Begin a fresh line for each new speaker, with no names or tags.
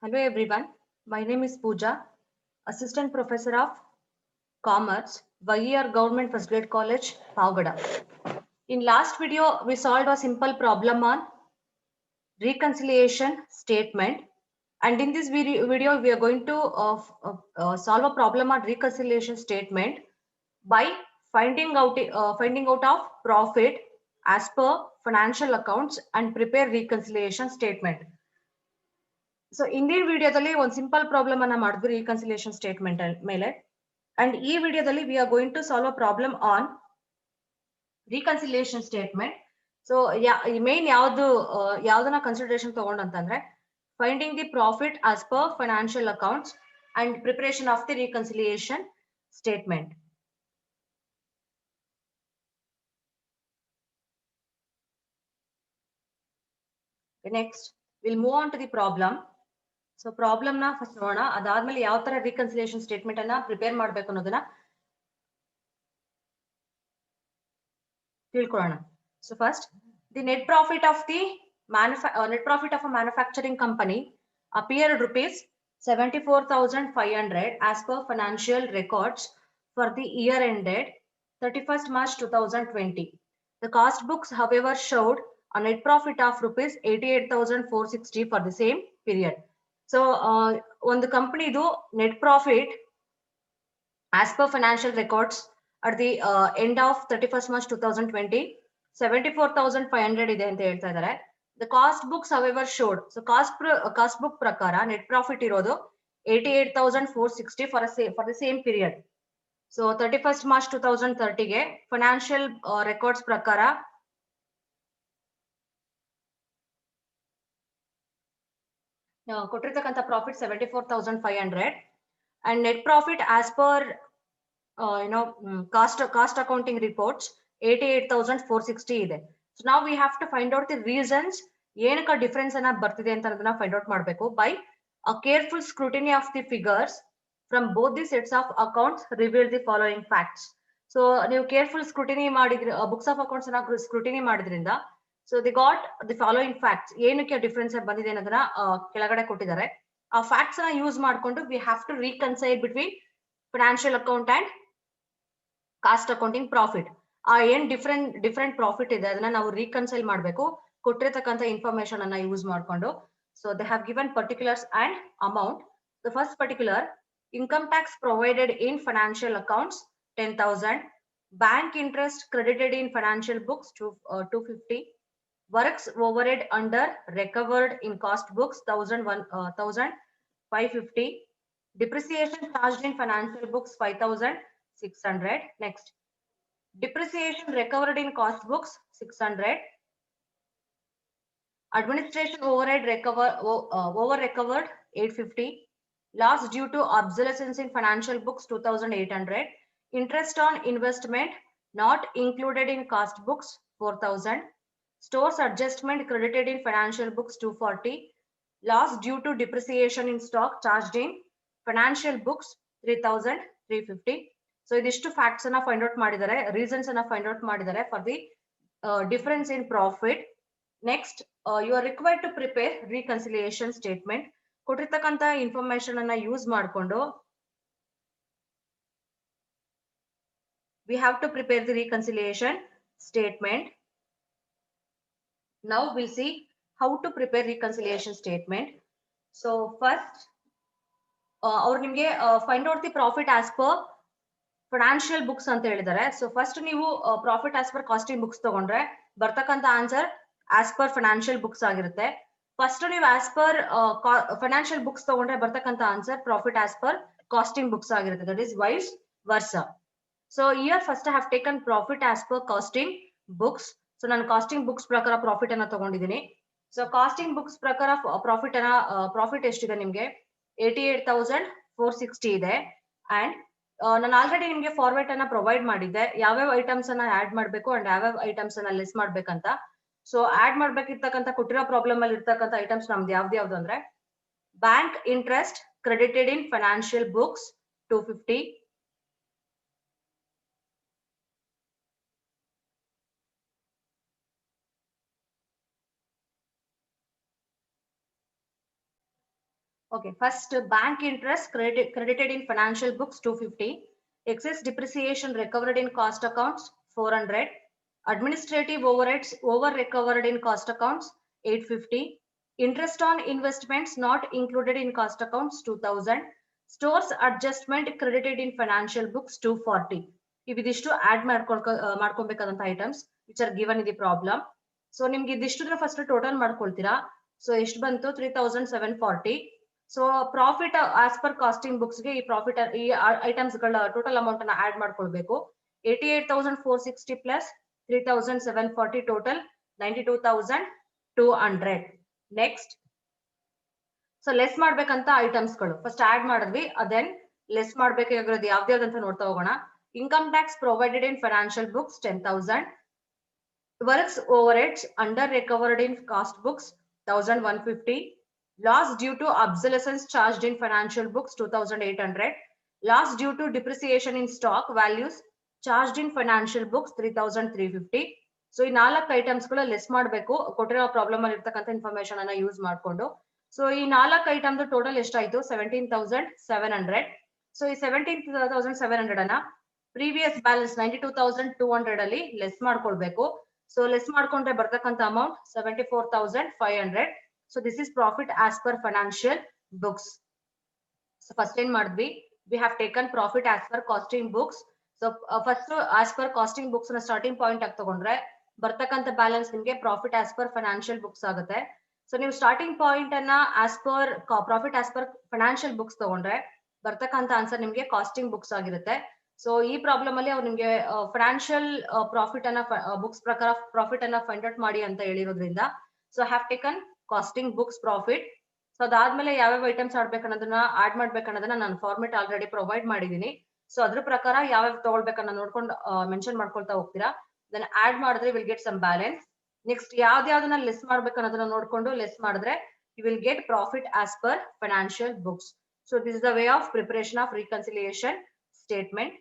Hello everyone, my name is Pooja, Assistant Professor of Commerce, Vagiar Government First Grade College, Pavgada. In last video, we solved a simple problem on reconciliation statement, and in this video we are going to solve a problem on reconciliation statement by finding out of profit as per financial accounts and prepare reconciliation statement. So ಇಂದಿನ ವಿಡಿಯೋದಲ್ಲಿ ಒಂದು simple problem ಅನ್ನ ಮಾಡಿದ್ವಿ reconciliation statement ಮೇಲೆ and ಈ ವಿಡಿಯೋದಲ್ಲಿ we are going to solve a problem on reconciliation statement. So main ಯಾವ್ದನ್ನ consideration ತಗೊಂಡಂತಂದ್ರೆ finding the profit as per financial accounts and preparation of the reconciliation statement. Next will move on to the problem. So problem ನ first ನೋಡೋಣ, ಅದಾದ್ಮೇಲೆ ಯಾವ ತರ reconciliation statement ಅನ್ನ prepare ಮಾಡ್ಬೇಕು ಅನ್ನೋದನ್ನ ತಿಳ್ಕೊಳ್ಳೋಣ. So first the net profit of a manufacturing company appeared rupees 74,500 as per financial records for the year ended 31st March 2020. The cost books however showed a net profit of rupees 88,460 for the same period. So ಒಂದು ಕಂಪನಿದು net profit as per financial records at the end of 31st March 2020 74,500 ಇದೆ ಅಂತ ಹೇಳ್ತಾ ಇದ್ದಾರೆ. The cost books however showed, so cost book ಪ್ರಕಾರ net profit ಇರೋದು 88,460 for the same period. So 31st March 2030ಗೆ financial records ಪ್ರಕಾರ ಕೊಟ್ಟಿರ್ತಕ್ಕಂಥ profit 74,500 and net profit as per cost accounting reports 88,460 ಇದೆ. ಸೊ ನಾವು we have to find out the reasons, ಏನಕ್ಕೆ difference ಅನ್ನ ಬರ್ತಿದೆ ಅಂತ ಅದನ್ನ ಫೈಂಡ್ ಔಟ್ ಮಾಡಬೇಕು by a careful scrutiny of the figures from both the sets of accounts reveal the following facts. So ನೀವು careful scrutiny ಮಾಡಿದ್ರಿ, books of accounts ಅನ್ನ scrutiny ಮಾಡಿದ್ರಿಂದ so the got the following facts, ಏನಕ್ಕೆ difference ಬಂದಿದೆ ಅನ್ನೋದನ್ನ ಕೆಳಗಡೆ ಕೊಟ್ಟಿದ್ದಾರೆ. ಆ ಫ್ಯಾಕ್ಟ್ಸ್ ನ ಯೂಸ್ ಮಾಡಿಕೊಂಡು we have to reconcile between financial account and cost accounting profit. ಆ ಏನ್ ಡಿಫರೆಂಟ್ ಪ್ರಾಫಿಟ್ ಇದೆ ಅದನ್ನ ನಾವು ರೀಕನ್ಸೈಲ್ ಮಾಡಬೇಕು ಕೊಟ್ಟಿರತಕ್ಕಂಥ ಇನ್ಫಾರ್ಮೇಶನ್ ಅನ್ನ ಯೂಸ್ ಮಾಡಿಕೊಂಡು. So they have given particulars and amount. The first particular, income tax provided in financial accounts 10,000, bank interest credited in financial books 250, works overhead under recovered in cost books 1,550, depreciation charged in financial books 5,600. Next, depreciation recovered in cost books 600, administration overhead over recovered 850, loss due to obsolescence in financial books 2,800, interest on investment not included in cost books 4,000, stores adjustment credited in financial books 240, loss due to depreciation in stock charged in financial books 3,350. So idishtu facts anna find out madidare, reasons anna find out madidare for the difference in profit. Next, you are required to prepare reconciliation statement. ಕೊಟ್ಟಿರ್ತಕ್ಕಂಥ information ಅನ್ನ use ಮಾಡಿಕೊಂಡು we have to prepare the reconciliation statement. Now we'll see how to prepare reconciliation statement. So first, ಅವ್ರು ನಿಮ್ಗೆ find out the profit as per financial books ಅಂತ ಹೇಳಿದ್ದಾರೆ. So first ನೀವು profit as per costing books ತಗೊಂಡ್ರೆ ಬರ್ತಕ್ಕಂಥ answer as per financial books ಆಗಿರುತ್ತೆ. First ನೀವು as per financial books ತಗೊಂಡ್ರೆ ಬರ್ತಕ್ಕಂಥ answer profit as per costing books ಆಗಿರುತ್ತೆ. That is vice versa. So year first I have taken profit as per costing books. So ನಾನು costing books ಪ್ರಕಾರ profit ಅನ್ನ ತಗೊಂಡಿದ್ದೀನಿ. So casting books ಪ್ರಕಾರ profit ಎಷ್ಟಿದೆ ನಿಮ್ಗೆ 88,460 ಇದೆ. ಅಂಡ್ ನಾನು ಆಲ್ರೆಡಿ ನಿಮ್ಗೆ ಫಾರ್ಮೆಟ್ ಅನ್ನ ಪ್ರೊವೈಡ್ ಮಾಡಿದ್ದೆ, ಯಾವ್ಯಾವ ಐಟಮ್ಸ್ ಅನ್ನ ಆಡ್ ಮಾಡ್ಬೇಕು ಅಂಡ್ ಯಾವ್ಯಾವ ಐಟಮ್ಸ್ ಅನ್ನ ಲೆಸ್ ಮಾಡ್ಬೇಕಂತ. ಸೊ ಆಡ್ ಮಾಡ್ಬೇಕಿರ್ತಕ್ಕಂಥ ಕೊಟ್ಟಿರೋ ಪ್ರಾಬ್ಲಮ್ ಅಲ್ಲಿ ಇರ್ತಕ್ಕಂಥ ಐಟಮ್ಸ್ ನಮ್ದು ಯಾವ್ದು ಅಂದ್ರೆ bank interest credited in financial books 250, Okay, first bank interest credited in financial books 250, excess depreciation recovered in cost accounts 400, administrative overheads over recovered in cost accounts 850, interest on investments not included in cost accounts 2000, stores adjustment credited in financial books 240. ಇವಿದಿಷ್ಟು add ಮಾಡ್ಕೊಬೇಕಾದಂತ items which are given in the problem. So ನಿಮ್ಗೆ ಇದಿಷ್ಟು first total ಮಾಡ್ಕೊಳ್ತೀರಾ. So ಎಷ್ಟು ಬಂತು 3740. So profit as per costing books ಗೆ ಈ profit ಈ ಐಟಮ್ಸ್ ಗಳ ಟೋಟಲ್ ಅಮೌಂಟ್ ಅನ್ನ ಆಡ್ ಮಾಡ್ಕೊಳ್ಬೇಕು. 88,460 plus 3,740 total 92,200. Next so less ಮಾಡ್ಬೇಕಂತ ಐಟಮ್ಸ್ ಗಳು ಫಸ್ಟ್ ಆಡ್ ಮಾಡಿದ್ವಿ, ಅದೆನ್ ಲೆಸ್ ಮಾಡ್ಬೇಕಾಗಿರೋದು ಯಾವ್ದಾವ್ದಂತ ನೋಡ್ತಾ ಹೋಗೋಣ. Income tax provided in financial books 10,000, works overheads under recovered in cost books 1,150, loss due to obsolescence charged in financial books 2,800, loss due to depreciation in stock values charged in financial books 3,350. So ಈ 4 items ಗಳು less ಮಾಡಬೇಕು ಕೊಟ್ಟಿರೋ problem ಅಲ್ಲಿ ಇರ್ತಕ್ಕಂಥ information ಅನ್ನ use ಮಾಡ್ಕೊಂಡು. So ಈ 4 item total ಎಷ್ಟಾಯ್ತು 17,700. ಸೊ ಈ 17,700 ಅನ್ನ ಪ್ರೀವಿಯಸ್ ಬ್ಯಾಲೆನ್ಸ್ 92,200 ಅಲ್ಲಿ ಲೆಸ್ ಮಾಡ್ಕೊಳ್ಬೇಕು. ಸೊ ಲೆಸ್ ಮಾಡ್ಕೊಂಡ್ರೆ ಬರ್ತಕ್ಕಂಥ amount 74,500. So this is profit as per financial books. So first ಏನ್ ಮಾಡಿದ್ವಿ, we have taken profit as per costing books. So first as per costing books ನ starting point ಆಗಿ ತಗೊಂಡ್ರೆ ಬರ್ತಕ್ಕಂಥ ಬ್ಯಾಲೆನ್ಸ್ ನಿಮಗೆ profit as per financial books ಆಗುತ್ತೆ. So ನೀವು starting point ಅನ್ನ as per profit as per financial books ತಗೊಂಡ್ರೆ ಬರ್ತಕ್ಕಂಥ ಆನ್ಸರ್ ನಿಮಗೆ ಕಾಸ್ಟಿಂಗ್ ಬುಕ್ಸ್ ಆಗಿರುತ್ತೆ. ಸೊ ಈ ಪ್ರಾಬ್ಲಮ್ ಅಲ್ಲಿ ಅವ್ರು ನಿಮ್ಗೆ ಫೈನಾನ್ಷಿಯಲ್ ಪ್ರಾಫಿಟ್ ಅನ್ನ ಬುಕ್ಸ್ ಪ್ರಕಾರ ಪ್ರಾಫಿಟ್ ಅನ್ನ ಫೈಂಡ್ ಔಟ್ ಮಾಡಿ ಅಂತ ಹೇಳಿರೋದ್ರಿಂದ so have taken costing books profit. So ಅದಾದ್ಮೇಲೆ ಯಾವ್ಯಾವ ಐಟಮ್ಸ್ ಆಡ್ಬೇಕನ್ನೋದನ್ನ ಆಡ್ ಮಾಡ್ಬೇಕನ್ನೋದನ್ನ ನಾನು ಫಾರ್ಮೆಟ್ ಆಲ್ರೆಡಿ ಪ್ರೊವೈಡ್ ಮಾಡಿದೀನಿ. ಸೊ ಅದ್ರ ಪ್ರಕಾರ ಯಾವ್ಯಾವ ತಗೊಳ್ಬೇಕನ್ನ ನೋಡ್ಕೊಂಡು ಮೆನ್ಷನ್ ಮಾಡ್ಕೊಳ್ತಾ ಹೋಗ್ತೀರಾ. ದೆನ್ ಆಡ್ ಮಾಡಿದ್ರೆ will get some balance. Next ಯಾವ್ದಾವ್ದನ್ನ ಲೆಸ್ ಮಾಡ್ಬೇಕನ್ನೋದನ್ನ ನೋಡ್ಕೊಂಡು ಲೆಸ್ ಮಾಡಿದ್ರೆ you will get profit as per financial books. So this is the way of preparation of reconciliation statement.